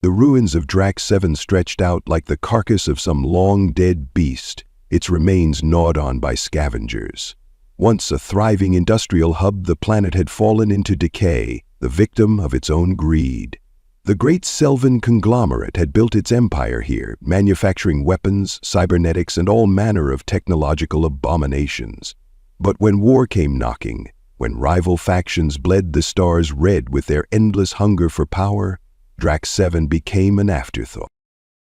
The ruins of Drax 7 stretched out like the carcass of some long-dead beast, its remains gnawed on by scavengers. Once a thriving industrial hub, the planet had fallen into decay, the victim of its own greed. The great Selvan conglomerate had built its empire here, manufacturing weapons, cybernetics, and all manner of technological abominations. But when war came knocking, when rival factions bled the stars red with their endless hunger for power, Drax 7 became an afterthought.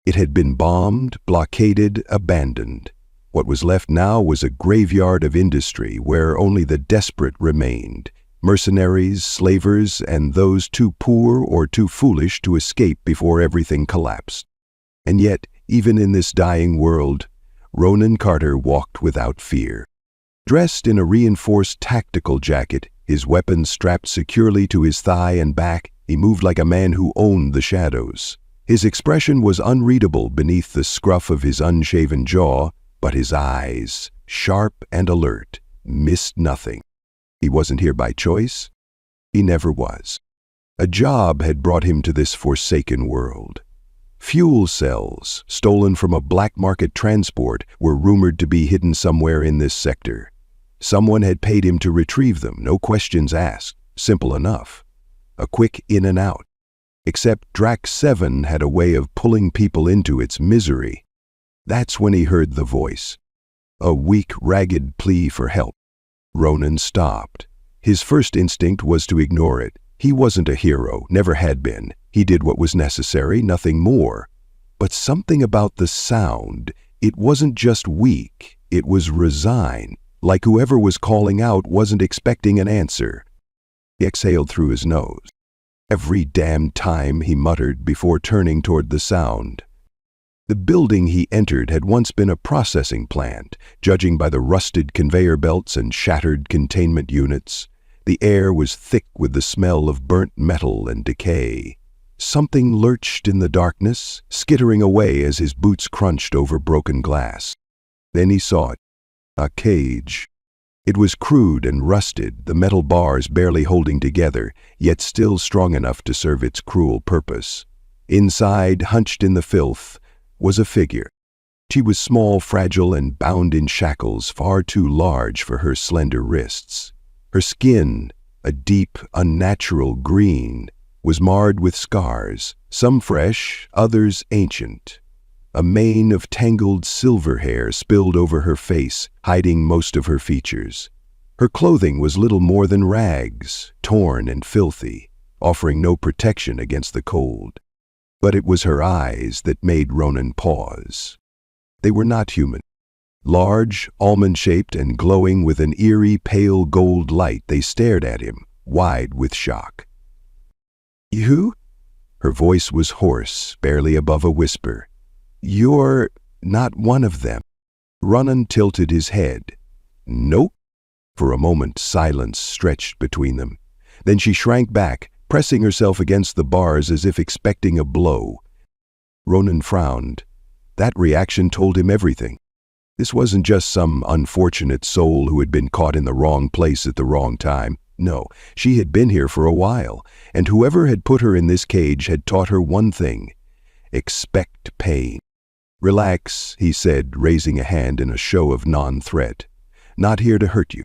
It had been bombed, blockaded, abandoned. What was left now was a graveyard of industry where only the desperate remained. Mercenaries, slavers, and those too poor or too foolish to escape before everything collapsed. And yet, even in this dying world, Ronan Carter walked without fear. Dressed in a reinforced tactical jacket, his weapon strapped securely to his thigh and back, he moved like a man who owned the shadows. His expression was unreadable beneath the scruff of his unshaven jaw, but his eyes, sharp and alert, missed nothing. He wasn't here by choice. He never was. A job had brought him to this forsaken world. Fuel cells, stolen from a black market transport, were rumored to be hidden somewhere in this sector. Someone had paid him to retrieve them, no questions asked, simple enough. A quick in and out. Except Drax 7 had a way of pulling people into its misery. That's when he heard the voice. A weak, ragged plea for help. Ronan stopped. His first instinct was to ignore it. He wasn't a hero, never had been. He did what was necessary, nothing more. But something about the sound, it wasn't just weak, it was resigned, like whoever was calling out wasn't expecting an answer. He exhaled through his nose. Every damn time, he muttered before turning toward the sound. The building he entered had once been a processing plant, judging by the rusted conveyor belts and shattered containment units. The air was thick with the smell of burnt metal and decay. Something lurched in the darkness, skittering away as his boots crunched over broken glass. Then he saw it. A cage. It was crude and rusted, the metal bars barely holding together, yet still strong enough to serve its cruel purpose. Inside, hunched in the filth, was a figure. She was small, fragile, and bound in shackles far too large for her slender wrists. Her skin, a deep, unnatural green, was marred with scars, some fresh, others ancient. A mane of tangled silver hair spilled over her face, hiding most of her features. Her clothing was little more than rags, torn and filthy, offering no protection against the cold. But it was her eyes that made Ronan pause. They were not human. Large, almond-shaped, and glowing with an eerie, pale gold light, they stared at him, wide with shock. "You?" Her voice was hoarse, barely above a whisper. "You're not one of them." Ronan tilted his head. "Nope." For a moment, silence stretched between them. Then she shrank back, pressing herself against the bars as if expecting a blow. Ronan frowned. That reaction told him everything. This wasn't just some unfortunate soul who had been caught in the wrong place at the wrong time. No, she had been here for a while, and whoever had put her in this cage had taught her one thing: expect pain. "Relax," he said, raising a hand in a show of non-threat. "Not here to hurt you."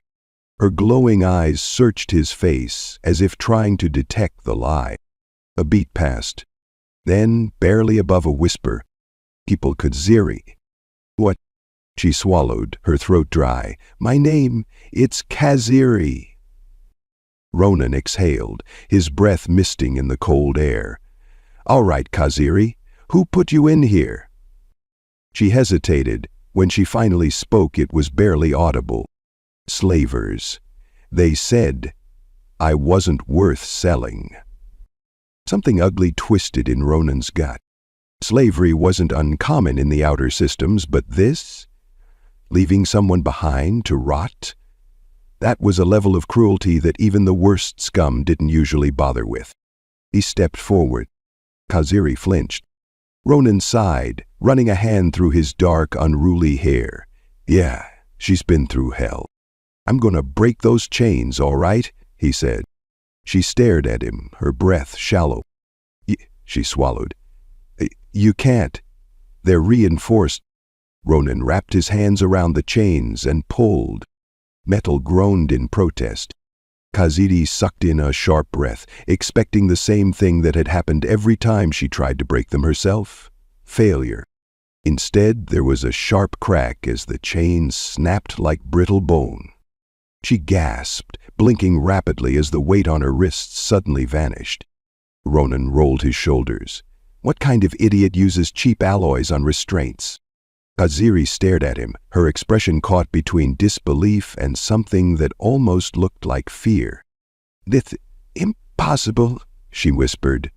Her glowing eyes searched his face, as if trying to detect the lie. A beat passed. Then, barely above a whisper, "People Kaziri." "What?" She swallowed, her throat dry. "My name, it's Kaziri." Ronan exhaled, his breath misting in the cold air. "All right, Kaziri, who put you in here?" She hesitated. When she finally spoke, it was barely audible. "Slavers. They said I wasn't worth selling." Something ugly twisted in Ronan's gut. Slavery wasn't uncommon in the outer systems, but this? Leaving someone behind to rot? That was a level of cruelty that even the worst scum didn't usually bother with. He stepped forward. Kaziri flinched. Ronan sighed, running a hand through his dark, unruly hair. "Yeah, she's been through hell. I'm gonna break those chains, all right?" he said. She stared at him, her breath shallow. She swallowed. You can't. They're reinforced. Ronan wrapped his hands around the chains and pulled. Metal groaned in protest. Kaziri sucked in a sharp breath, expecting the same thing that had happened every time she tried to break them herself. Failure. Instead, there was a sharp crack as the chains snapped like brittle bone. She gasped, blinking rapidly as the weight on her wrists suddenly vanished. Ronan rolled his shoulders. What kind of idiot uses cheap alloys on restraints? Kaziri stared at him, her expression caught between disbelief and something that almost looked like fear. "This impossible," she whispered.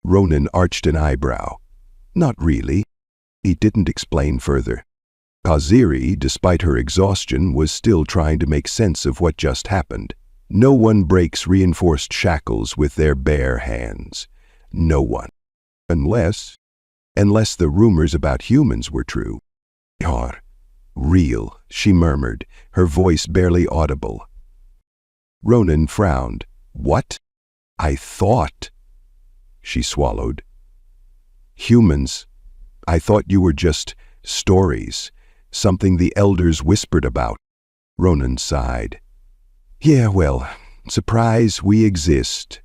Ronan arched an eyebrow. "Not really." He didn't explain further. Kaziri, despite her exhaustion, was still trying to make sense of what just happened. No one breaks reinforced shackles with their bare hands. No one. Unless the rumors about humans were true. "You're real," she murmured, her voice barely audible. Ronan frowned. "What?" "I thought." She swallowed. "Humans. I thought you were just stories, something the elders whispered about." Ronan sighed. "Yeah, well, surprise, we exist."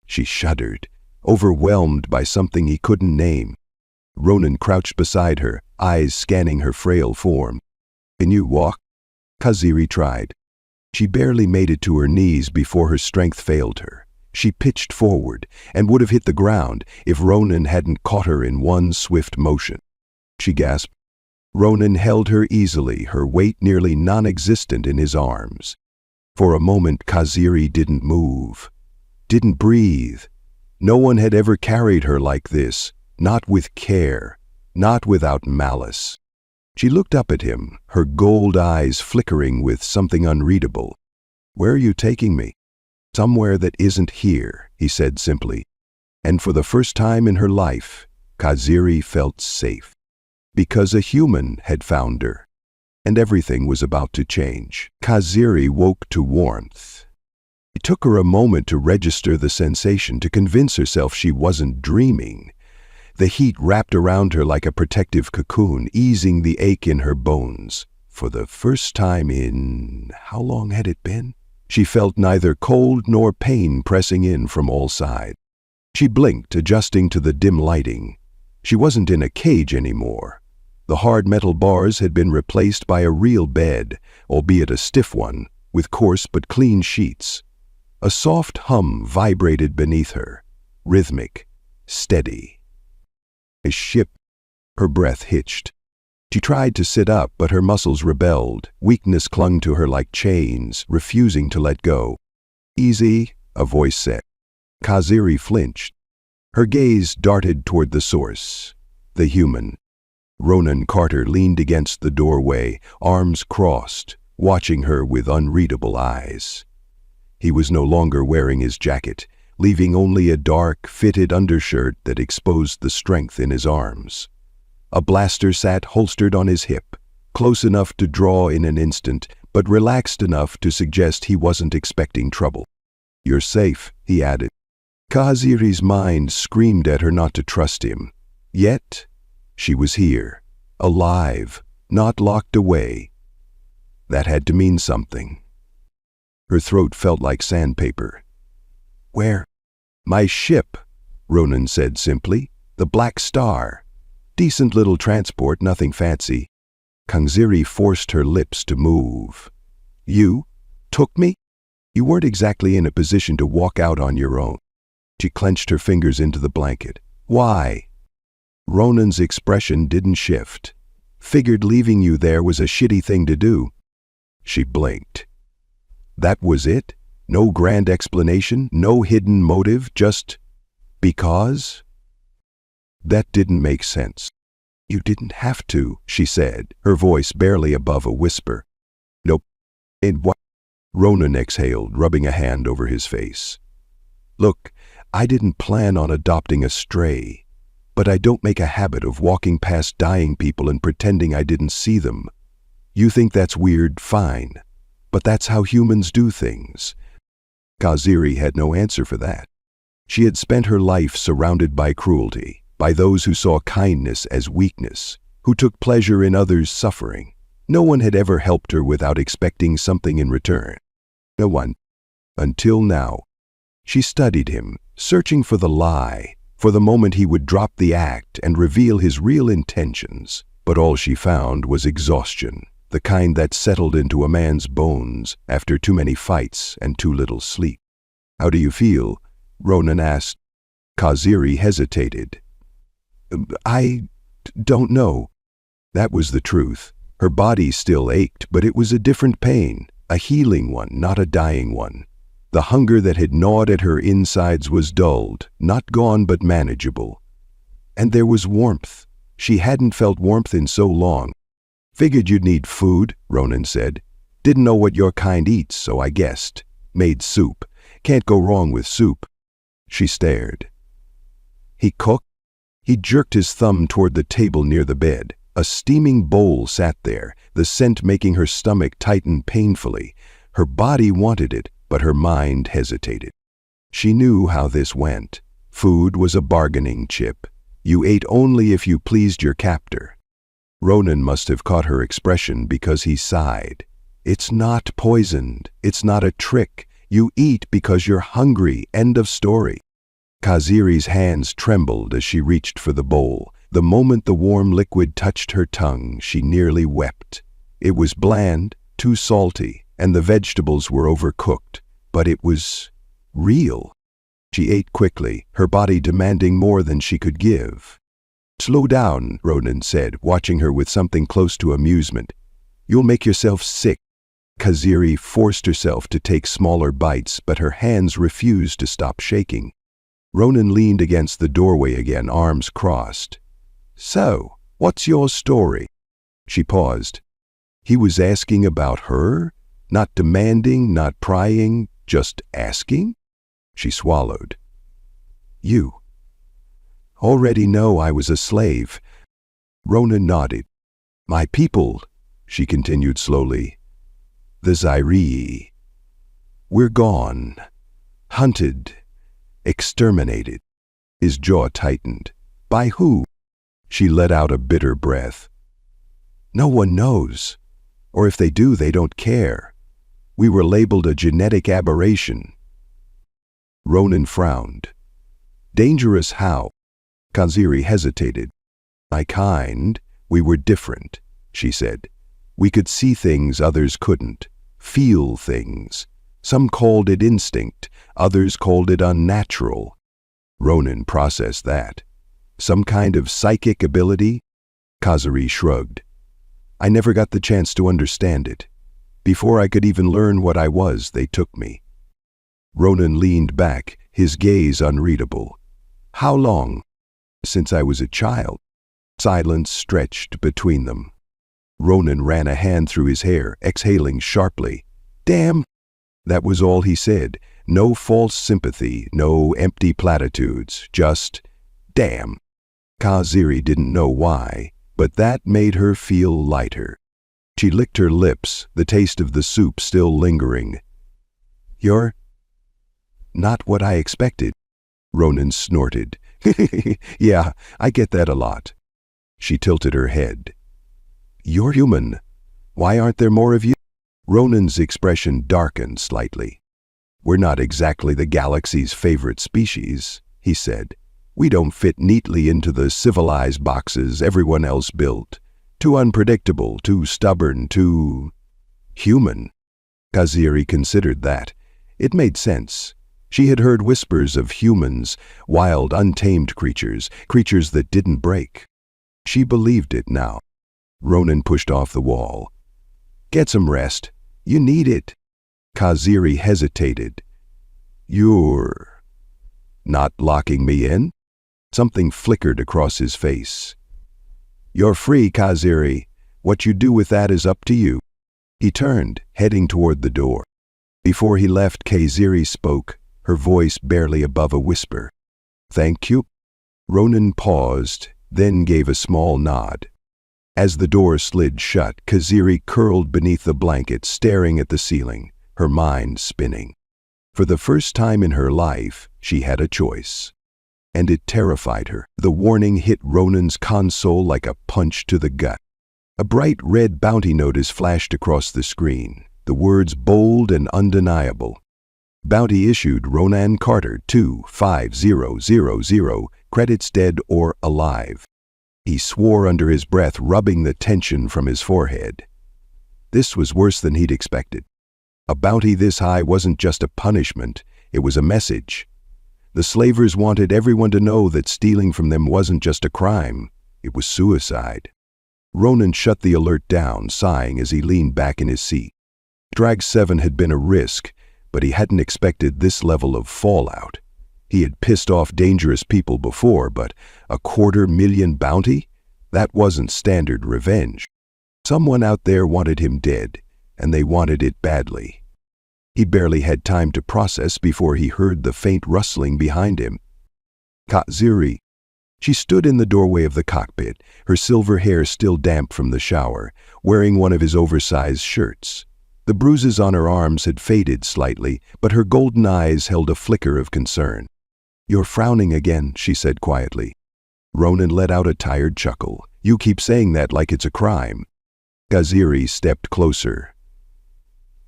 She shuddered, overwhelmed by something he couldn't name. Ronan crouched beside her, eyes scanning her frail form. "Can you walk?" Kaziri tried. She barely made it to her knees before her strength failed her. She pitched forward and would have hit the ground if Ronan hadn't caught her in one swift motion. She gasped. Ronan held her easily, her weight nearly non-existent in his arms. For a moment, Kaziri didn't move, didn't breathe. No one had ever carried her like this, not with care, not without malice. She looked up at him, her gold eyes flickering with something unreadable. "Where are you taking me?" "Somewhere that isn't here," he said simply. And for the first time in her life, Kaziri felt safe. Because a human had found her. And everything was about to change. Kaziri woke to warmth. It took her a moment to register the sensation, to convince herself she wasn't dreaming. The heat wrapped around her like a protective cocoon, easing the ache in her bones. For the first time in... how long had it been? She felt neither cold nor pain pressing in from all sides. She blinked, adjusting to the dim lighting. She wasn't in a cage anymore. The hard metal bars had been replaced by a real bed, albeit a stiff one, with coarse but clean sheets. A soft hum vibrated beneath her, rhythmic, steady. A ship. Her breath hitched. She tried to sit up, but her muscles rebelled. Weakness clung to her like chains, refusing to let go. "Easy," a voice said. Kaziri flinched. Her gaze darted toward the source, the human. Ronan Carter leaned against the doorway, arms crossed, watching her with unreadable eyes. He was no longer wearing his jacket, leaving only a dark, fitted undershirt that exposed the strength in his arms. A blaster sat holstered on his hip, close enough to draw in an instant, but relaxed enough to suggest he wasn't expecting trouble. "You're safe," he added. Kaziri's mind screamed at her not to trust him. Yet, she was here, alive, not locked away. That had to mean something. Her throat felt like sandpaper. "Where?" "My ship," Ronan said simply. "The Black Star. Decent little transport, nothing fancy." Kaziri forced her lips to move. "You took me? You weren't exactly in a position to walk out on your own." She clenched her fingers into the blanket. "Why?" Ronan's expression didn't shift. "Figured leaving you there was a shitty thing to do." She blinked. That was it? No grand explanation, no hidden motive, just because? That didn't make sense. "You didn't have to," she said, her voice barely above a whisper. "Nope." "And what?" Ronan exhaled, rubbing a hand over his face. "Look, I didn't plan on adopting a stray, but I don't make a habit of walking past dying people and pretending I didn't see them. You think that's weird, fine, but that's how humans do things." Kaziri had no answer for that. She had spent her life surrounded by cruelty, by those who saw kindness as weakness, who took pleasure in others' suffering. No one had ever helped her without expecting something in return. No one. Until now. She studied him, searching for the lie, for the moment he would drop the act and reveal his real intentions. But all she found was exhaustion, the kind that settled into a man's bones after too many fights and too little sleep. "How do you feel?" Ronan asked. Kaziri hesitated. "I don't know." That was the truth. Her body still ached, but it was a different pain, a healing one, not a dying one. The hunger that had gnawed at her insides was dulled, not gone but manageable. And there was warmth. She hadn't felt warmth in so long. "Figured you'd need food," Ronan said. "Didn't know what your kind eats, so I guessed. Made soup. Can't go wrong with soup." She stared. "He cooked?" He jerked his thumb toward the table near the bed. A steaming bowl sat there, the scent making her stomach tighten painfully. Her body wanted it, but her mind hesitated. She knew how this went. Food was a bargaining chip. You ate only if you pleased your captor. Ronan must have caught her expression because he sighed. "It's not poisoned. It's not a trick. You eat because you're hungry. End of story." Kaziri's hands trembled as she reached for the bowl. The moment the warm liquid touched her tongue, she nearly wept. It was bland, too salty, and the vegetables were overcooked, but it was real. She ate quickly, her body demanding more than she could give. "Slow down," Ronan said, watching her with something close to amusement. "You'll make yourself sick." Kaziri forced herself to take smaller bites, but her hands refused to stop shaking. Ronan leaned against the doorway again, arms crossed. "So, what's your story?" She paused. He was asking about her? Not demanding, not prying, just asking? She swallowed. "You already know I was a slave." Ronan nodded. "My people," she continued slowly, "the Zairi. We're gone. Hunted. Exterminated." His jaw tightened. "By who?" She let out a bitter breath. "No one knows. Or if they do, they don't care. We were labeled a genetic aberration." Ronan frowned. "Dangerous how?" Kaziri hesitated. "My kind, we were different," she said. "We could see things others couldn't, feel things. Some called it instinct, others called it unnatural." Ronan processed that. "Some kind of psychic ability?" Kaziri shrugged. "I never got the chance to understand it. Before I could even learn what I was, they took me." Ronan leaned back, his gaze unreadable. "How long?" "Since I was a child." Silence stretched between them. Ronan ran a hand through his hair, exhaling sharply. "Damn!" That was all he said. No false sympathy, no empty platitudes, just damn. Kaziri didn't know why, but that made her feel lighter. She licked her lips, the taste of the soup still lingering. "You're not what I expected," Ronan snorted. "Yeah, I get that a lot." She tilted her head. "You're human. Why aren't there more of you?" Ronan's expression darkened slightly. "We're not exactly the galaxy's favorite species," he said. "We don't fit neatly into the civilized boxes everyone else built. Too unpredictable, too stubborn, too human." Kaziri considered that. It made sense. She had heard whispers of humans, wild, untamed creatures, creatures that didn't break. She believed it now. Ronan pushed off the wall. "Get some rest. You need it." Kaziri hesitated. "You're not locking me in?" Something flickered across his face. "You're free, Kaziri. What you do with that is up to you." He turned, heading toward the door. Before he left, Kaziri spoke, her voice barely above a whisper. "Thank you." Ronan paused, then gave a small nod. As the door slid shut, Kaziri curled beneath the blanket, staring at the ceiling, her mind spinning. For the first time in her life, she had a choice. And it terrified her. The warning hit Ronan's console like a punch to the gut. A bright red bounty notice flashed across the screen, the words bold and undeniable. Bounty issued Ronan Carter 25000, credits dead or alive. He swore under his breath, rubbing the tension from his forehead. This was worse than he'd expected. A bounty this high wasn't just a punishment, it was a message. The slavers wanted everyone to know that stealing from them wasn't just a crime, it was suicide. Ronan shut the alert down, sighing as he leaned back in his seat. Drag 7 had been a risk, but he hadn't expected this level of fallout. He had pissed off dangerous people before, but a 250,000 bounty? That wasn't standard revenge. Someone out there wanted him dead, and they wanted it badly. He barely had time to process before he heard the faint rustling behind him. Kaziri. She stood in the doorway of the cockpit, her silver hair still damp from the shower, wearing one of his oversized shirts. The bruises on her arms had faded slightly, but her golden eyes held a flicker of concern. "You're frowning again," she said quietly. Ronan let out a tired chuckle. "You keep saying that like it's a crime." Kaziri stepped closer.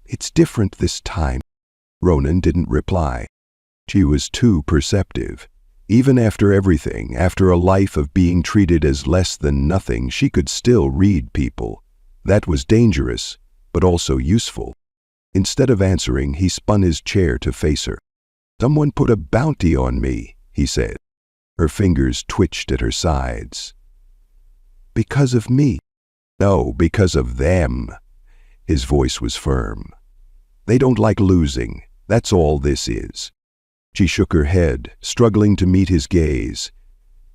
"It's different this time." Ronan didn't reply. She was too perceptive. Even after everything, after a life of being treated as less than nothing, she could still read people. That was dangerous, but also useful. Instead of answering, he spun his chair to face her. "Someone put a bounty on me," he said. Her fingers twitched at her sides. "Because of me?" "No, because of them." His voice was firm. "They don't like losing. That's all this is." She shook her head, struggling to meet his gaze.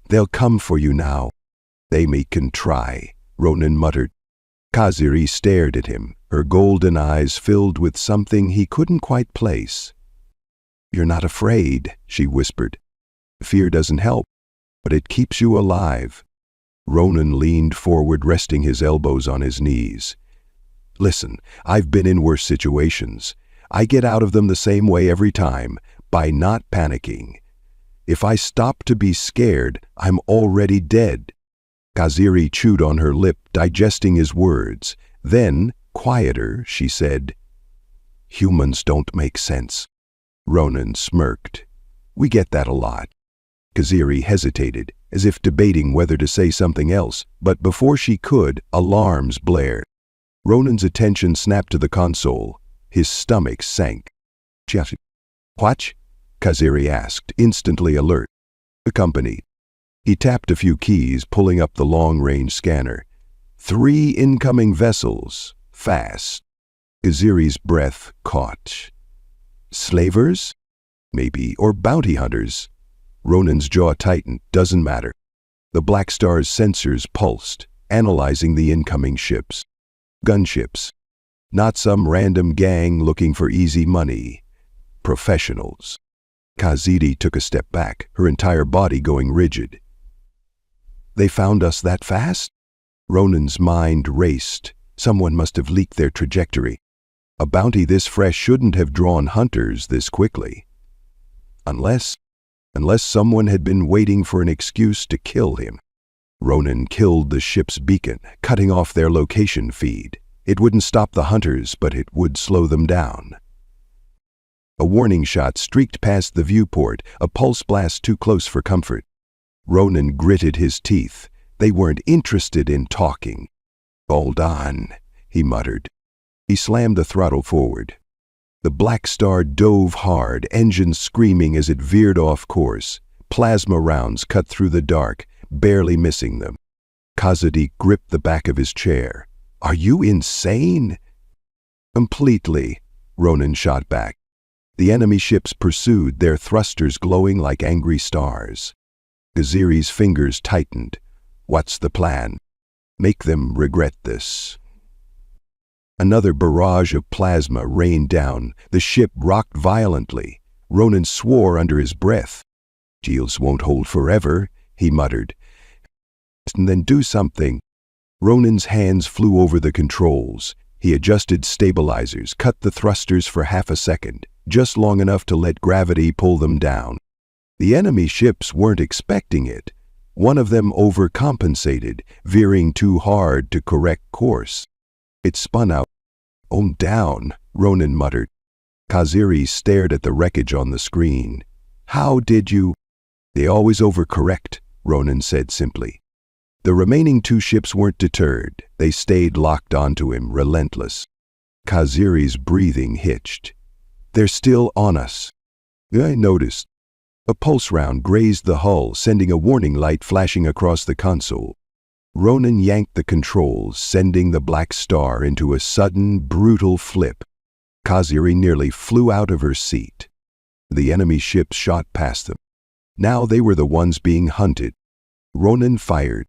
"They'll come for you now." "They can try," Ronan muttered. Kaziri stared at him, her golden eyes filled with something he couldn't quite place. "You're not afraid," she whispered. "Fear doesn't help, but it keeps you alive." Ronan leaned forward, resting his elbows on his knees. "Listen, I've been in worse situations. I get out of them the same way every time, by not panicking. If I stop to be scared, I'm already dead." Kaziri chewed on her lip, digesting his words. Then, quieter, she said, "Humans don't make sense." Ronan smirked. "We get that a lot." Kaziri hesitated, as if debating whether to say something else, but before she could, alarms blared. Ronan's attention snapped to the console. His stomach sank. "What?" Kaziri asked, instantly alert. "The company." He tapped a few keys, pulling up the long-range scanner. 3 incoming vessels. Fast. Kaziri's breath caught. Slavers? Maybe, or bounty hunters. Ronan's jaw tightened. Doesn't matter. The Black Star's sensors pulsed, analyzing the incoming ships. Gunships. Not some random gang looking for easy money. Professionals. Kaziri took a step back, her entire body going rigid. "They found us that fast?" Ronan's mind raced. Someone must have leaked their trajectory. A bounty this fresh shouldn't have drawn hunters this quickly. Unless someone had been waiting for an excuse to kill him. Ronan killed the ship's beacon, cutting off their location feed. It wouldn't stop the hunters, but it would slow them down. A warning shot streaked past the viewport, a pulse blast too close for comfort. Ronan gritted his teeth. They weren't interested in talking. "Hold on," he muttered. He slammed the throttle forward. The Black Star dove hard, engines screaming as it veered off course. Plasma rounds cut through the dark, barely missing them. Kaziri gripped the back of his chair. "Are you insane?" "Completely," Ronan shot back. The enemy ships pursued, their thrusters glowing like angry stars. Kaziri's fingers tightened. "What's the plan?" "Make them regret this." Another barrage of plasma rained down. The ship rocked violently. Ronan swore under his breath. "Shields won't hold forever," he muttered. "And then do something." Ronan's hands flew over the controls. He adjusted stabilizers, cut the thrusters for half a second, just long enough to let gravity pull them down. The enemy ships weren't expecting it. One of them overcompensated, veering too hard to correct course. It spun out. "Oh, down," Ronan muttered. Kaziri stared at the wreckage on the screen. "How did you—" "They always overcorrect," Ronan said simply. The remaining two ships weren't deterred. They stayed locked onto him, relentless. Kaziri's breathing hitched. "They're still on us." I noticed. A pulse round grazed the hull, sending a warning light flashing across the console. Ronan yanked the controls, sending the Black Star into a sudden, brutal flip. Kaziri nearly flew out of her seat. The enemy ships shot past them. Now they were the ones being hunted. Ronan fired.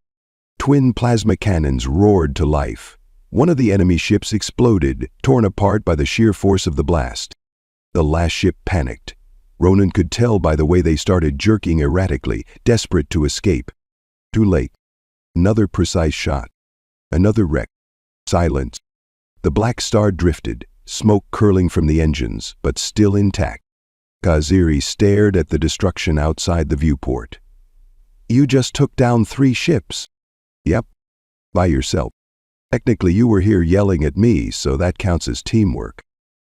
Twin plasma cannons roared to life. One of the enemy ships exploded, torn apart by the sheer force of the blast. The last ship panicked. Ronan could tell by the way they started jerking erratically, desperate to escape. Too late. Another precise shot. Another wreck. Silence. The Black Star drifted, smoke curling from the engines, but still intact. Kaziri stared at the destruction outside the viewport. "You just took down 3 ships." "Yep. By yourself. Technically you were here yelling at me, so that counts as teamwork."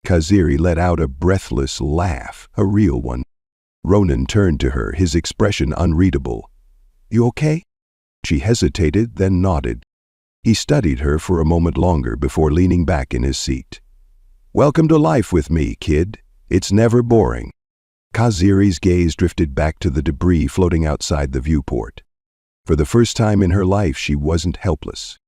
Kaziri let out a breathless laugh, a real one. Ronan turned to her, his expression unreadable. "You okay?" She hesitated, then nodded. He studied her for a moment longer before leaning back in his seat. "Welcome to life with me, kid. It's never boring." Kaziri's gaze drifted back to the debris floating outside the viewport. For the first time in her life, she wasn't helpless.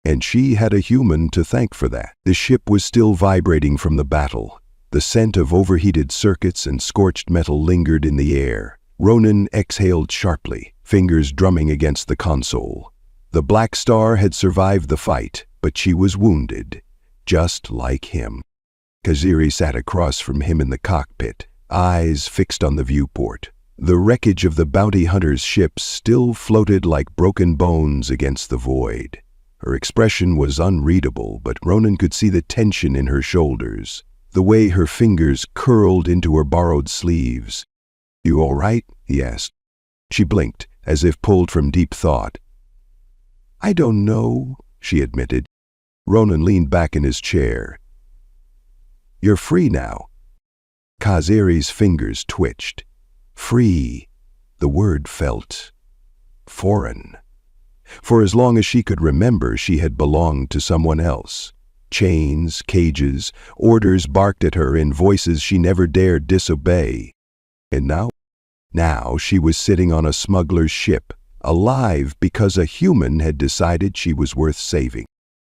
And she had a human to thank for that. The ship was still vibrating from the battle. The scent of overheated circuits and scorched metal lingered in the air. Ronan exhaled sharply, fingers drumming against the console. The Black Star had survived the fight, but she was wounded, just like him. Kaziri sat across from him in the cockpit, eyes fixed on the viewport. The wreckage of the bounty hunter's ships still floated like broken bones against the void. Her expression was unreadable, but Ronan could see the tension in her shoulders, the way her fingers curled into her borrowed sleeves. "You all right?" he asked. She blinked, as if pulled from deep thought. "I don't know," she admitted. Ronan leaned back in his chair. "You're free now." Kaziri's fingers twitched. Free. The word felt foreign. For as long as she could remember, she had belonged to someone else. Chains, cages, orders barked at her in voices she never dared disobey. And now? Now she was sitting on a smuggler's ship, alive because a human had decided she was worth saving.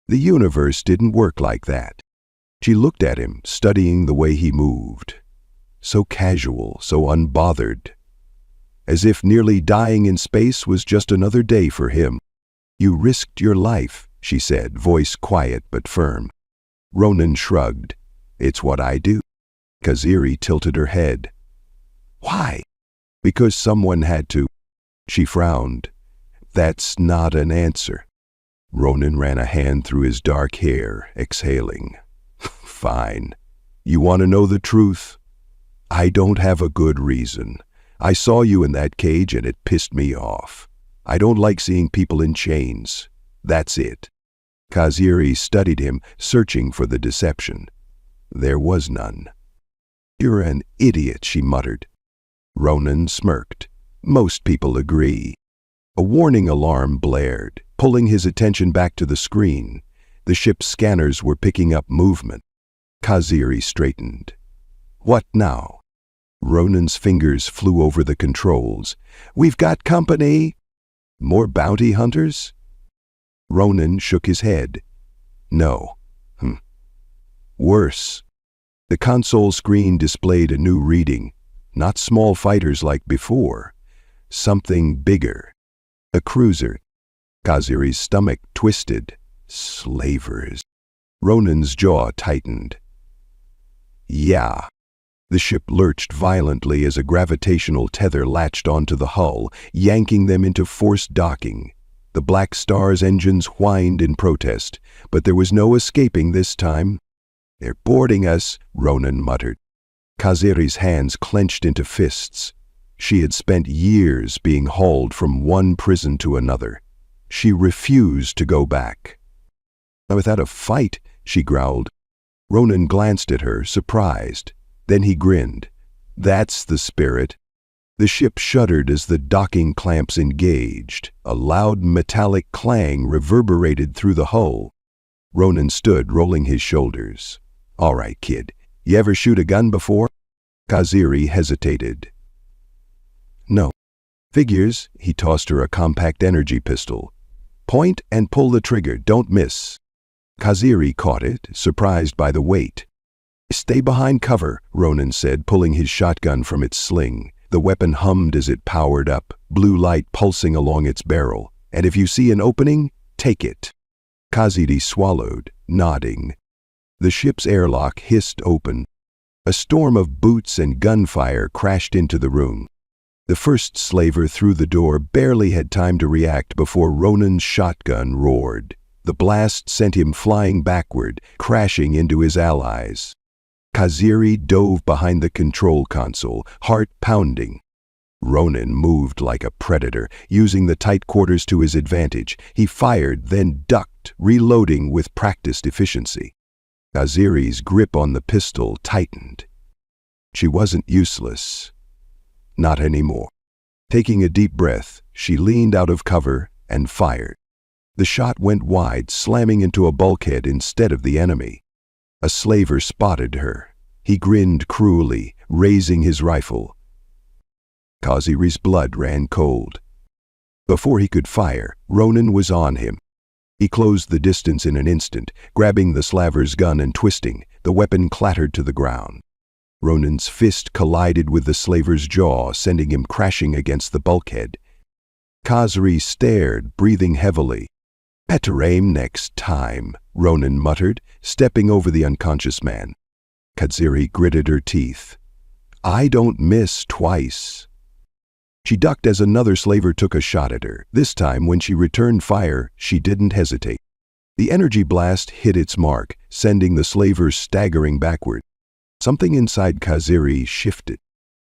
The universe didn't work like that. She looked at him, studying the way he moved. So casual, so unbothered. As if nearly dying in space was just another day for him. "You risked your life," she said, voice quiet but firm. Ronan shrugged. "It's what I do." Kaziri tilted her head. "Why?" "Because someone had to." She frowned. "That's not an answer." Ronan ran a hand through his dark hair, exhaling. "Fine. You want to know the truth? I don't have a good reason. I saw you in that cage and it pissed me off. I don't like seeing people in chains. That's it." Kaziri studied him, searching for the deception. There was none. "You're an idiot," she muttered. Ronan smirked. "Most people agree." A warning alarm blared, pulling his attention back to the screen. The ship's scanners were picking up movement. Kaziri straightened. "What now?" Ronan's fingers flew over the controls. "We've got company." "More bounty hunters?" Ronan shook his head. "No." "Worse." The console screen displayed a new reading. Not small fighters like before. Something bigger. A cruiser. Kaziri's stomach twisted. Slavers. Ronan's jaw tightened. "Yeah." The ship lurched violently as a gravitational tether latched onto the hull, yanking them into forced docking. The Black Star's engines whined in protest, but there was no escaping this time. "They're boarding us," Ronan muttered. Kaziri's hands clenched into fists. She had spent years being hauled from one prison to another. She refused to go back. "Without a fight," she growled. Ronan glanced at her, surprised. Then he grinned. "That's the spirit." The ship shuddered as the docking clamps engaged. A loud metallic clang reverberated through the hull. Ronan stood, rolling his shoulders. "All right, kid. You ever shoot a gun before?" Kaziri hesitated. "No." "Figures." He tossed her a compact energy pistol. "Point and pull the trigger. Don't miss." Kaziri caught it, surprised by the weight. "Stay behind cover," Ronan said, pulling his shotgun from its sling. The weapon hummed as it powered up, blue light pulsing along its barrel. "And if you see an opening, take it." Kaziri swallowed, nodding. The ship's airlock hissed open. A storm of boots and gunfire crashed into the room. The first slaver through the door barely had time to react before Ronan's shotgun roared. The blast sent him flying backward, crashing into his allies. Kaziri dove behind the control console, heart pounding. Ronan moved like a predator, using the tight quarters to his advantage. He fired, then ducked, reloading with practiced efficiency. Kaziri's grip on the pistol tightened. She wasn't useless. Not anymore. Taking a deep breath, she leaned out of cover and fired. The shot went wide, slamming into a bulkhead instead of the enemy. A slaver spotted her. He grinned cruelly, raising his rifle. Kaziri's blood ran cold. Before he could fire, Ronan was on him. He closed the distance in an instant, grabbing the slaver's gun and twisting. The weapon clattered to the ground. Ronan's fist collided with the slaver's jaw, sending him crashing against the bulkhead. Kaziri stared, breathing heavily. "Better aim next time," Ronan muttered, stepping over the unconscious man. Kaziri gritted her teeth. "I don't miss twice." She ducked as another slaver took a shot at her. This time, when she returned fire, she didn't hesitate. The energy blast hit its mark, sending the slaver staggering backward. Something inside Kaziri shifted.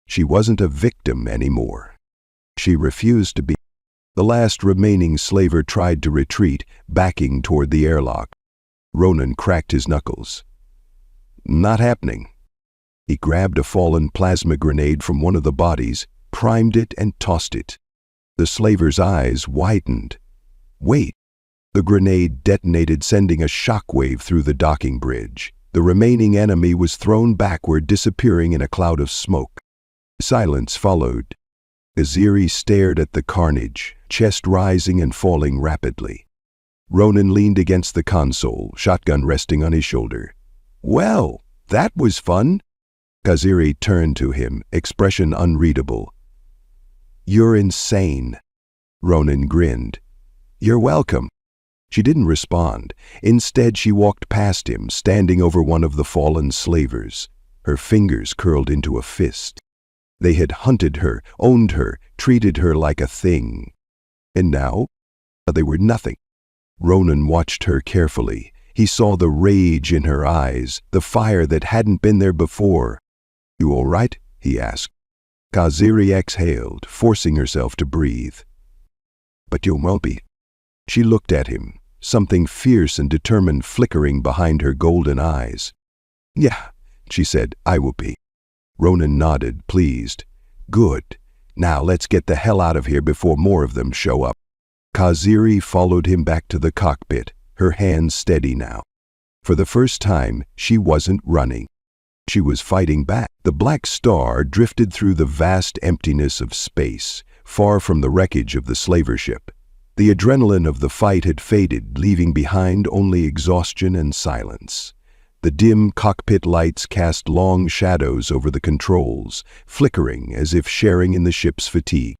She wasn't a victim anymore. She refused to be. The last remaining slaver tried to retreat, backing toward the airlock. Ronan cracked his knuckles. "Not happening." He grabbed a fallen plasma grenade from one of the bodies, primed it, and tossed it. The slaver's eyes widened. "Wait." The grenade detonated, sending a shockwave through the docking bridge. The remaining enemy was thrown backward, disappearing in a cloud of smoke. Silence followed. Kaziri stared at the carnage, chest rising and falling rapidly. Ronan leaned against the console, shotgun resting on his shoulder. "Well, that was fun." Kaziri turned to him, expression unreadable. "You're insane." Ronan grinned. "You're welcome." She didn't respond. Instead, she walked past him, standing over one of the fallen slavers. Her fingers curled into a fist. They had hunted her, owned her, treated her like a thing. And now, they were nothing. Ronan watched her carefully. He saw the rage in her eyes, the fire that hadn't been there before. "You all right?" he asked. Kaziri exhaled, forcing herself to breathe. "But you won't be." She looked at him, something fierce and determined flickering behind her golden eyes. "Yeah," she said, "I will be." Ronan nodded, pleased. "Good. Now let's get the hell out of here before more of them show up." Kaziri followed him back to the cockpit, her hands steady now. For the first time, she wasn't running. She was fighting back. The black star drifted through the vast emptiness of space, far from the wreckage of the slaver ship. The adrenaline of the fight had faded, leaving behind only exhaustion and silence. The dim cockpit lights cast long shadows over the controls, flickering as if sharing in the ship's fatigue.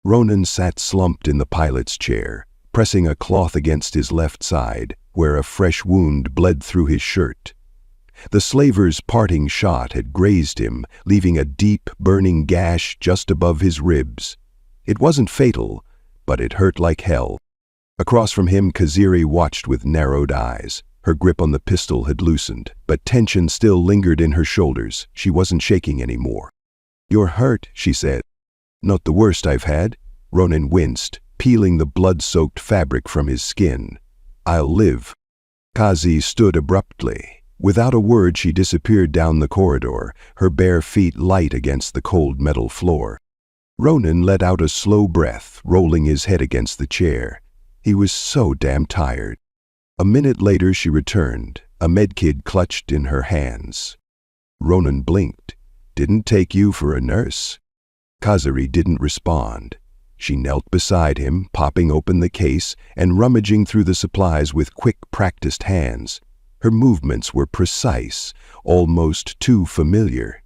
Ronan sat slumped in the pilot's chair, pressing a cloth against his left side, where a fresh wound bled through his shirt. The slaver's parting shot had grazed him, leaving a deep, burning gash just above his ribs. It wasn't fatal, but it hurt like hell. Across from him, Kaziri watched with narrowed eyes. Her grip on the pistol had loosened, but tension still lingered in her shoulders. She wasn't shaking anymore. "You're hurt," she said. Not the worst I've had. Ronan winced, peeling the blood-soaked fabric from his skin. I'll live. Kazi stood abruptly. Without a word, she disappeared down the corridor, her bare feet light against the cold metal floor. Ronan let out a slow breath, rolling his head against the chair. He was so damn tired. A minute later she returned, a medkit clutched in her hands. Ronan blinked. Didn't take you for a nurse. Kazari didn't respond. She knelt beside him, popping open the case and rummaging through the supplies with quick, practiced hands. Her movements were precise, almost too familiar.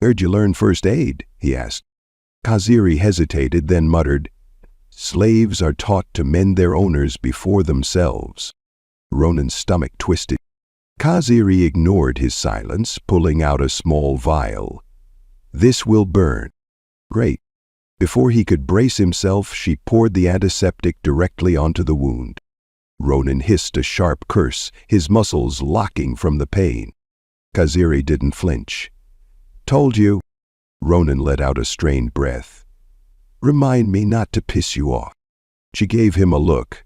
"Where'd you learn first aid?" he asked. Kaziri hesitated, then muttered, "Slaves are taught to mend their owners before themselves." Ronan's stomach twisted. Kaziri ignored his silence, pulling out a small vial. "This will burn." "Great." Before he could brace himself, she poured the antiseptic directly onto the wound. Ronan hissed a sharp curse, his muscles locking from the pain. Kaziri didn't flinch. "Told you." Ronan let out a strained breath. "Remind me not to piss you off." She gave him a look.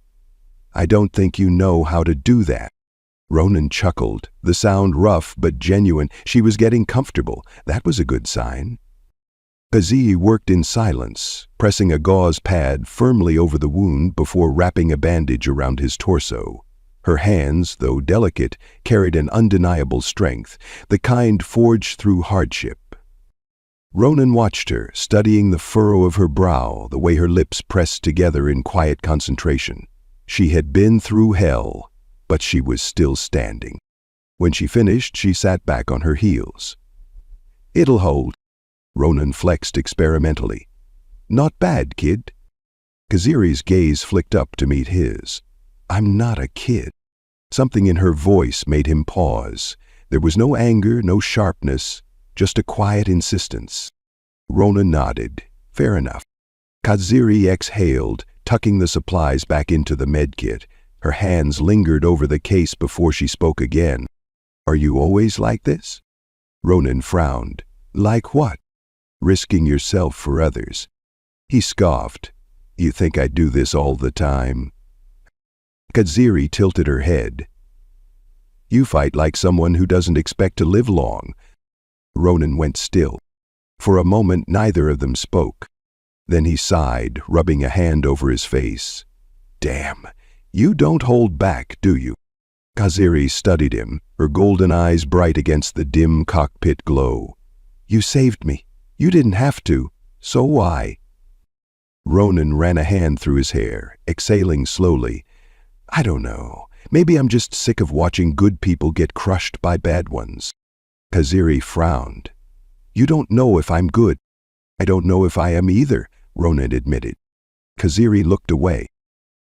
"I don't think you know how to do that." Ronan chuckled, the sound rough but genuine. She was getting comfortable. That was a good sign. Kazi worked in silence, pressing a gauze pad firmly over the wound before wrapping a bandage around his torso. Her hands, though delicate, carried an undeniable strength, the kind forged through hardship. Ronan watched her, studying the furrow of her brow, the way her lips pressed together in quiet concentration. She had been through hell, but she was still standing. When she finished, she sat back on her heels. "It'll hold." Ronan flexed experimentally. "Not bad, kid." Kaziri's gaze flicked up to meet his. "I'm not a kid." Something in her voice made him pause. There was no anger, no sharpness, just a quiet insistence. Ronan nodded. Fair enough. Kaziri exhaled, tucking the supplies back into the medkit. Her hands lingered over the case before she spoke again. "Are you always like this?" Ronan frowned. "Like what?" "Risking yourself for others." He scoffed. "You think I do this all the time?" Kaziri tilted her head. "You fight like someone who doesn't expect to live long." Ronan went still. For a moment neither of them spoke. Then he sighed, rubbing a hand over his face. "Damn, you don't hold back, do you?" Kaziri studied him, her golden eyes bright against the dim cockpit glow. "You saved me. You didn't have to. So why?" Ronan ran a hand through his hair, exhaling slowly. "I don't know. Maybe I'm just sick of watching good people get crushed by bad ones." Kaziri frowned. "You don't know if I'm good." "I don't know if I am either," Ronan admitted. Kaziri looked away.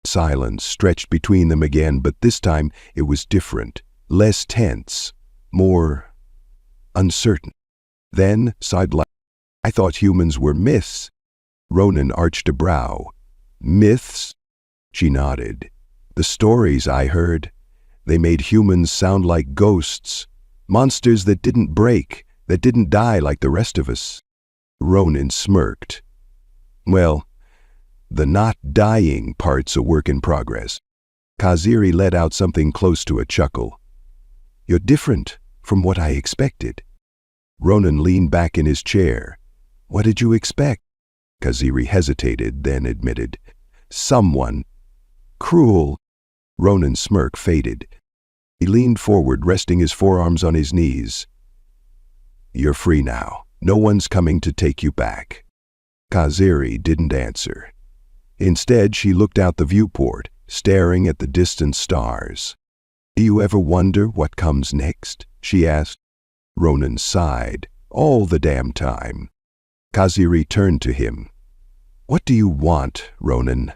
Silence stretched between them again, but this time it was different, less tense, more uncertain. Then, sideline, "I thought humans were myths." Ronan arched a brow. "Myths?" She nodded. "The stories I heard, they made humans sound like ghosts, monsters that didn't break, that didn't die like the rest of us." Ronan smirked. "Well, the not dying part's a work in progress." Kaziri let out something close to a chuckle. "You're different from what I expected." Ronan leaned back in his chair. "What did you expect?" Kaziri hesitated, then admitted, "Someone cruel." Ronan's smirk faded. He leaned forward, resting his forearms on his knees. "You're free now. No one's coming to take you back." Kaziri didn't answer. Instead, she looked out the viewport, staring at the distant stars. "Do you ever wonder what comes next?" she asked. Ronan sighed. "All the damn time." Kaziri turned to him. "What do you want, Ronan?"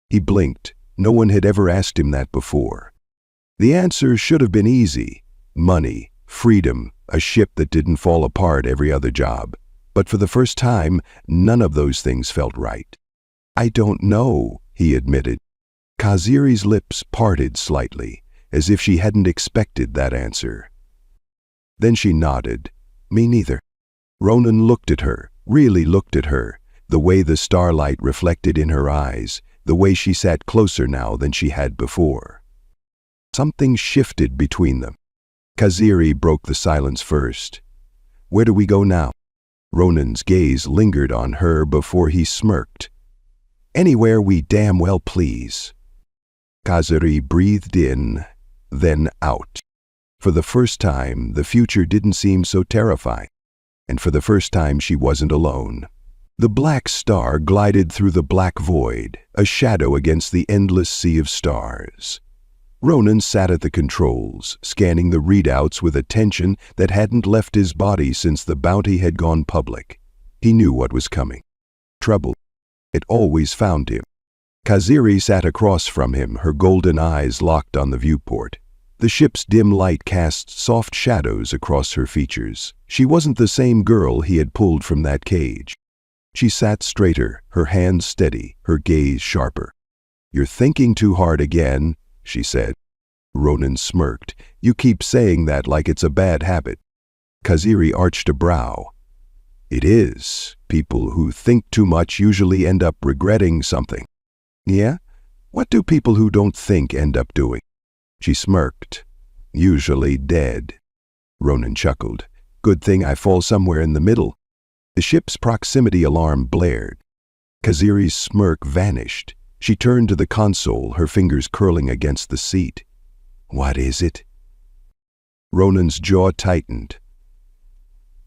He blinked. No one had ever asked him that before. The answer should have been easy. Money, freedom, a ship that didn't fall apart every other job. But for the first time, none of those things felt right. "I don't know," he admitted. Kaziri's lips parted slightly, as if she hadn't expected that answer. Then she nodded. "Me neither." Ronan looked at her, really looked at her, the way the starlight reflected in her eyes, the way she sat closer now than she had before. Something shifted between them. Kaziri broke the silence first. "Where do we go now?" Ronan's gaze lingered on her before he smirked. "Anywhere we damn well please." Kaziri breathed in, then out. For the first time, the future didn't seem so terrifying. And for the first time, she wasn't alone. The black star glided through the black void, a shadow against the endless sea of stars. Ronan sat at the controls, scanning the readouts with a tension that hadn't left his body since the bounty had gone public. He knew what was coming. Trouble. It always found him. Kaziri sat across from him, her golden eyes locked on the viewport. The ship's dim light cast soft shadows across her features. She wasn't the same girl he had pulled from that cage. She sat straighter, her hands steady, her gaze sharper. "You're thinking too hard again," she said. Ronan smirked. "You keep saying that like it's a bad habit." Kaziri arched a brow. "It is. People who think too much usually end up regretting something." "Yeah? What do people who don't think end up doing?" She smirked. "Usually dead." Ronan chuckled. "Good thing I fall somewhere in the middle." The ship's proximity alarm blared. Kaziri's smirk vanished. She turned to the console, her fingers curling against the seat. "What is it?" Ronan's jaw tightened.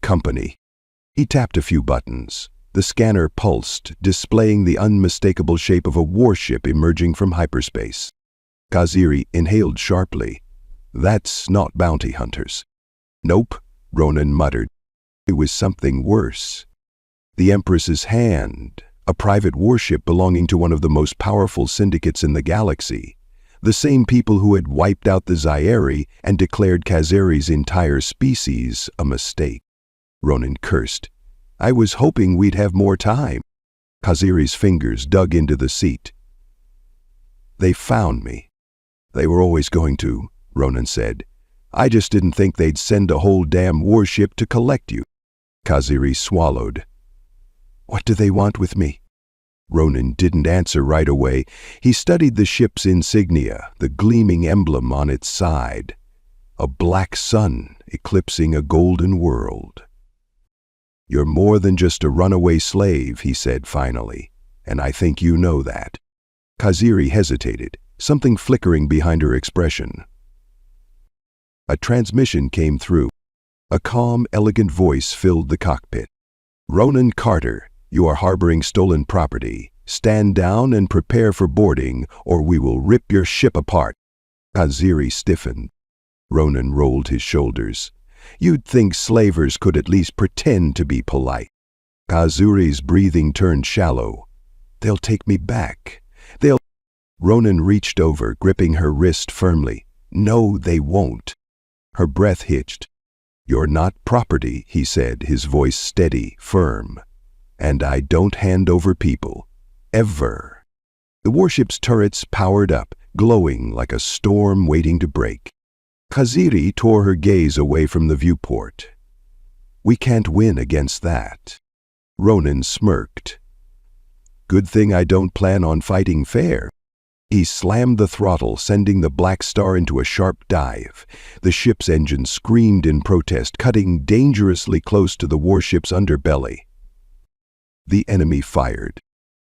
"Company." He tapped a few buttons. The scanner pulsed, displaying the unmistakable shape of a warship emerging from hyperspace. Kaziri inhaled sharply. "That's not bounty hunters." "Nope," Ronan muttered. It was something worse. The Empress's hand, a private warship belonging to one of the most powerful syndicates in the galaxy. The same people who had wiped out the Zairi and declared Kaziri's entire species a mistake. Ronan cursed. "I was hoping we'd have more time." Kaziri's fingers dug into the seat. "They found me." "They were always going to," Ronan said. "I just didn't think they'd send a whole damn warship to collect you." Kaziri swallowed. "What do they want with me?" Ronan didn't answer right away. He studied the ship's insignia, the gleaming emblem on its side. A black sun eclipsing a golden world. "You're more than just a runaway slave," he said finally, "and I think you know that." Kaziri hesitated, something flickering behind her expression. A transmission came through. A calm, elegant voice filled the cockpit. "Ronan Carter, you are harboring stolen property. Stand down and prepare for boarding, or we will rip your ship apart." Kaziri stiffened. Ronan rolled his shoulders. "You'd think slavers could at least pretend to be polite." Kazuri's breathing turned shallow. "They'll take me back. They'll—" Ronan reached over, gripping her wrist firmly. "No, they won't." Her breath hitched. "You're not property," he said, his voice steady, firm. "And I don't hand over people. Ever." The warship's turrets powered up, glowing like a storm waiting to break. Kaziri tore her gaze away from the viewport. "We can't win against that." Ronan smirked. "Good thing I don't plan on fighting fair." He slammed the throttle, sending the Black Star into a sharp dive. The ship's engine screamed in protest, cutting dangerously close to the warship's underbelly. The enemy fired.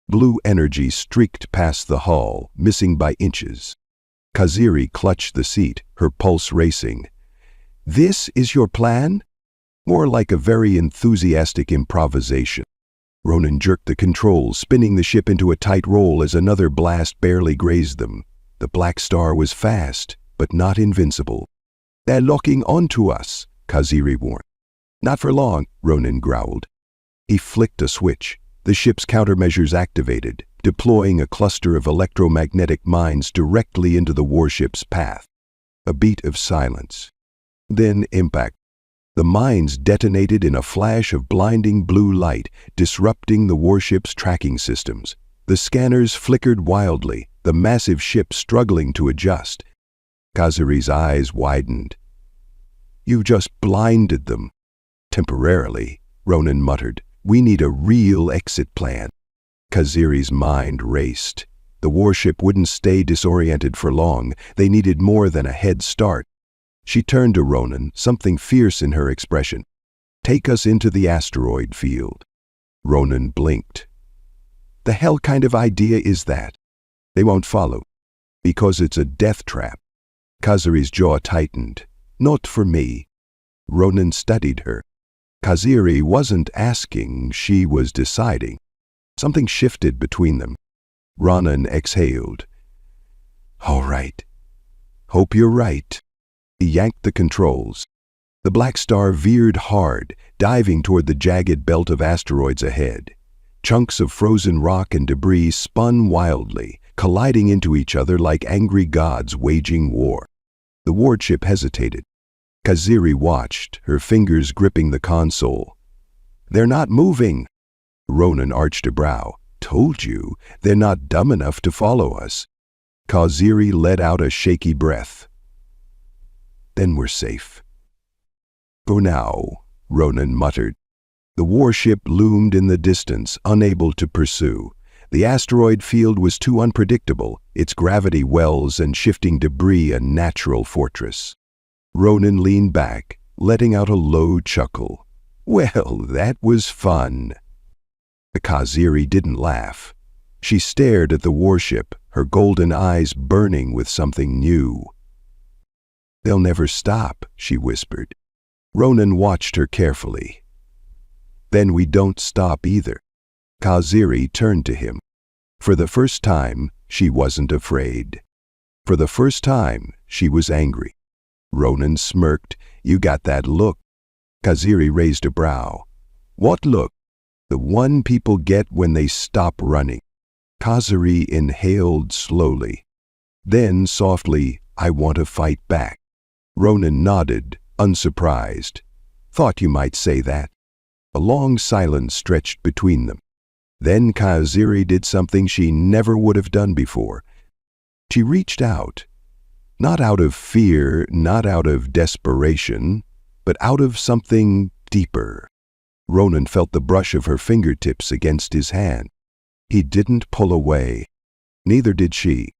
Blue energy streaked past the hull, missing by inches. Kaziri clutched the seat, her pulse racing. "This is your plan?" More like a very enthusiastic improvisation. Ronan jerked the controls, spinning the ship into a tight roll as another blast barely grazed them. The Black Star was fast, but not invincible. "They're locking onto us," Kaziri warned. "Not for long," Ronan growled. He flicked a switch. The ship's countermeasures activated, deploying a cluster of electromagnetic mines directly into the warship's path. A beat of silence. Then impact. The mines detonated in a flash of blinding blue light, disrupting the warship's tracking systems. The scanners flickered wildly, the massive ship struggling to adjust. Kaziri's eyes widened. "You just blinded them." "Temporarily," Ronan muttered. We need a real exit plan. Kaziri's mind raced. The warship wouldn't stay disoriented for long. They needed more than a head start. She turned to Ronan, something fierce in her expression. "Take us into the asteroid field." Ronan blinked. "The hell kind of idea is that?" "They won't follow. Because it's a death trap." Kaziri's jaw tightened. "Not for me." Ronan studied her. Kaziri wasn't asking, she was deciding. Something shifted between them. Ronan exhaled. "All right. Hope you're right." He yanked the controls. The Black Star veered hard, diving toward the jagged belt of asteroids ahead. Chunks of frozen rock and debris spun wildly, colliding into each other like angry gods waging war. The warship hesitated. Kaziri watched, her fingers gripping the console. "They're not moving." Ronan arched a brow. "Told you, they're not dumb enough to follow us." Kaziri let out a shaky breath. "Then we're safe." "For now," Ronan muttered. The warship loomed in the distance, unable to pursue. The asteroid field was too unpredictable, its gravity wells and shifting debris a natural fortress. Ronan leaned back, letting out a low chuckle. "Well, that was fun." Kaziri didn't laugh. She stared at the warship, her golden eyes burning with something new. "They'll never stop," she whispered. Ronan watched her carefully. "Then we don't stop either." Kaziri turned to him. For the first time, she wasn't afraid. For the first time, she was angry. Ronan smirked. "You got that look." Kaziri raised a brow. "What look?" "The one people get when they stop running." Kaziri inhaled slowly. Then softly, "I want to fight back." Ronan nodded, unsurprised. "Thought you might say that." A long silence stretched between them. Then Kaziri did something she never would have done before. She reached out. Not out of fear, not out of desperation, but out of something deeper. Ronan felt the brush of her fingertips against his hand. He didn't pull away. Neither did she.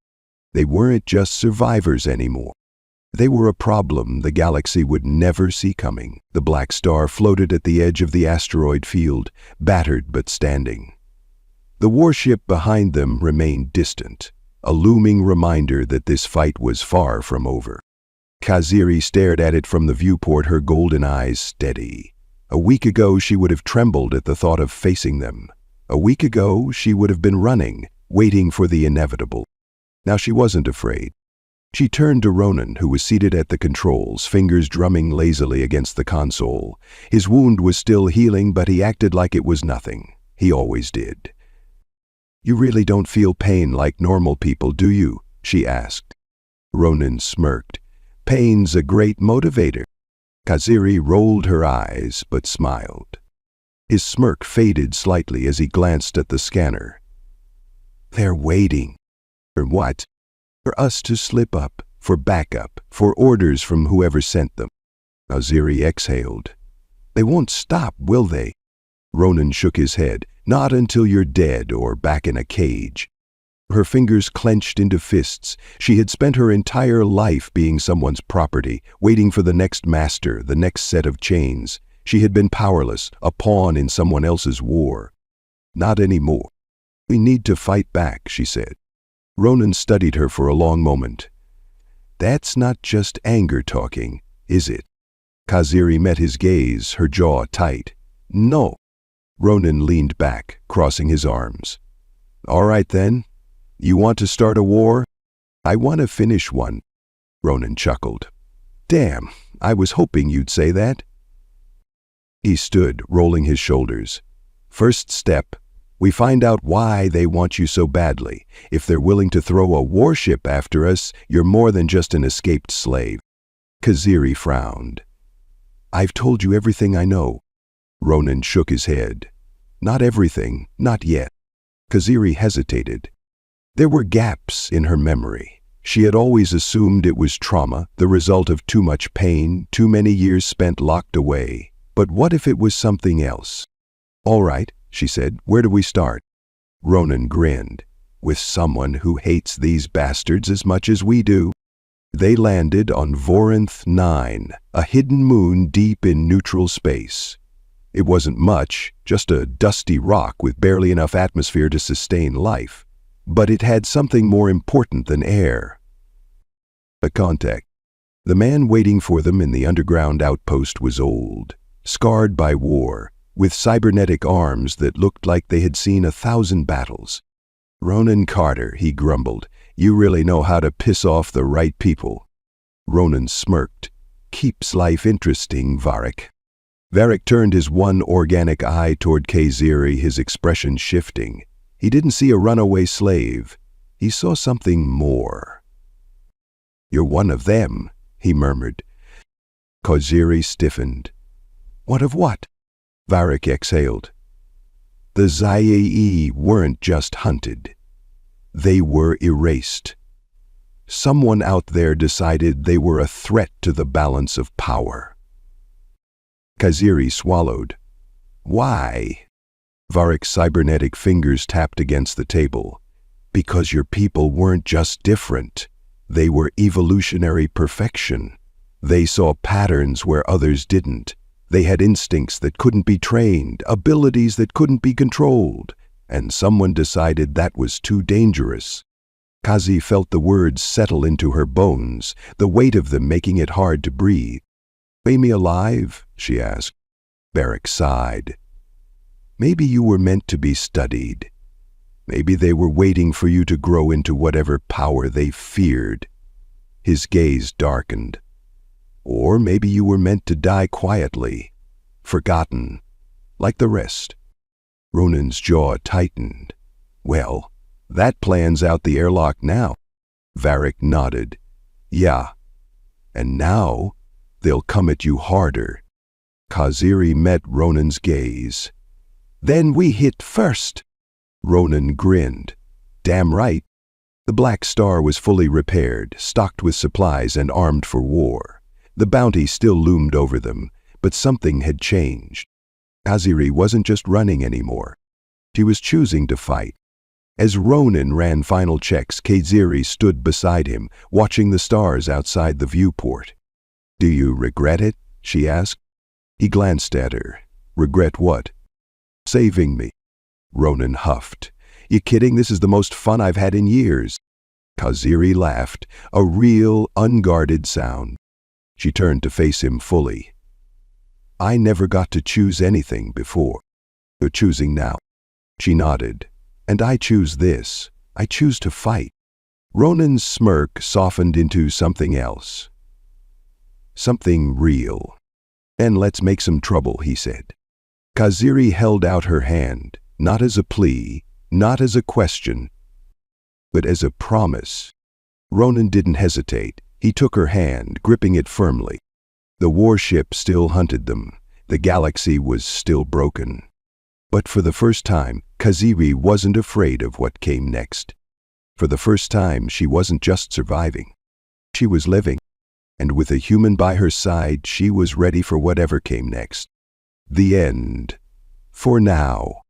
They weren't just survivors anymore. They were a problem the galaxy would never see coming. The Black Star floated at the edge of the asteroid field, battered but standing. The warship behind them remained distant, a looming reminder that this fight was far from over. Kaziri stared at it from the viewport, her golden eyes steady. A week ago she would have trembled at the thought of facing them. A week ago she would have been running, waiting for the inevitable. Now she wasn't afraid. She turned to Ronan, who was seated at the controls, fingers drumming lazily against the console. His wound was still healing, but he acted like it was nothing. He always did. "You really don't feel pain like normal people, do you?" she asked. Ronan smirked. "Pain's a great motivator." Kaziri rolled her eyes, but smiled. His smirk faded slightly as he glanced at the scanner. "They're waiting." "For what?" "For us to slip up, for backup, for orders from whoever sent them." Kaziri exhaled. "They won't stop, will they?" Ronan shook his head. "Not until you're dead or back in a cage." Her fingers clenched into fists. She had spent her entire life being someone's property, waiting for the next master, the next set of chains. She had been powerless, a pawn in someone else's war. Not anymore. "We need to fight back," she said. Ronan studied her for a long moment. "That's not just anger talking, is it?" Kaziri met his gaze, her jaw tight. "No." Ronan leaned back, crossing his arms. "All right then. You want to start a war?" "I want to finish one." Ronan chuckled. "Damn, I was hoping you'd say that." He stood, rolling his shoulders. "First step, we find out why they want you so badly. If they're willing to throw a warship after us, you're more than just an escaped slave." Kaziri frowned. "I've told you everything I know." Ronan shook his head. "Not everything, not yet." Kaziri hesitated. There were gaps in her memory. She had always assumed it was trauma, the result of too much pain, too many years spent locked away. But what if it was something else? All right, she said, where do we start? Ronan grinned. With someone who hates these bastards as much as we do. They landed on Vorinth 9, a hidden moon deep in neutral space. It wasn't much, just a dusty rock with barely enough atmosphere to sustain life. But it had something more important than air. A contact. The man waiting for them in the underground outpost was old, scarred by war, with cybernetic arms that looked like they had seen 1,000 battles. Ronan Carter, he grumbled, you really know how to piss off the right people. Ronan smirked. Keeps life interesting, Varric. Varric turned his one organic eye toward Kayseri, his expression shifting. He didn't see a runaway slave. He saw something more. You're one of them, he murmured. Kayseri stiffened. What of what? Varric exhaled. The Zayei weren't just hunted. They were erased. Someone out there decided they were a threat to the balance of power. Kayseri swallowed. Why? Varric's cybernetic fingers tapped against the table. Because your people weren't just different. They were evolutionary perfection. They saw patterns where others didn't. They had instincts that couldn't be trained, abilities that couldn't be controlled, and someone decided that was too dangerous. Kazi felt the words settle into her bones, the weight of them making it hard to breathe. "Are me alive?" she asked. Varric sighed. Maybe you were meant to be studied. Maybe they were waiting for you to grow into whatever power they feared. His gaze darkened. Or maybe you were meant to die quietly, forgotten, like the rest. Ronan's jaw tightened. Well, that plans out the airlock now. Varric nodded. Yeah. And now, they'll come at you harder. Kayseri met Ronan's gaze. Then we hit first. Ronan grinned. Damn right. The Black Star was fully repaired, stocked with supplies and armed for war. The bounty still loomed over them, but something had changed. Kayseri wasn't just running anymore. She was choosing to fight. As Ronan ran final checks, Kayseri stood beside him, watching the stars outside the viewport. Do you regret it? She asked. He glanced at her. Regret what? Saving me. Ronan huffed. You kidding? This is the most fun I've had in years. Kayseri laughed, a real, unguarded sound. She turned to face him fully. I never got to choose anything before. You're choosing now. She nodded. And I choose this. I choose to fight. Ronan's smirk softened into something else. Something real. Then let's make some trouble, he said. Kayseri held out her hand, not as a plea, not as a question, but as a promise. Ronan didn't hesitate. He took her hand, gripping it firmly. The warship still hunted them. The galaxy was still broken. But for the first time, Kayseri wasn't afraid of what came next. For the first time, she wasn't just surviving. She was living. And with a human by her side, she was ready for whatever came next. The end. For now.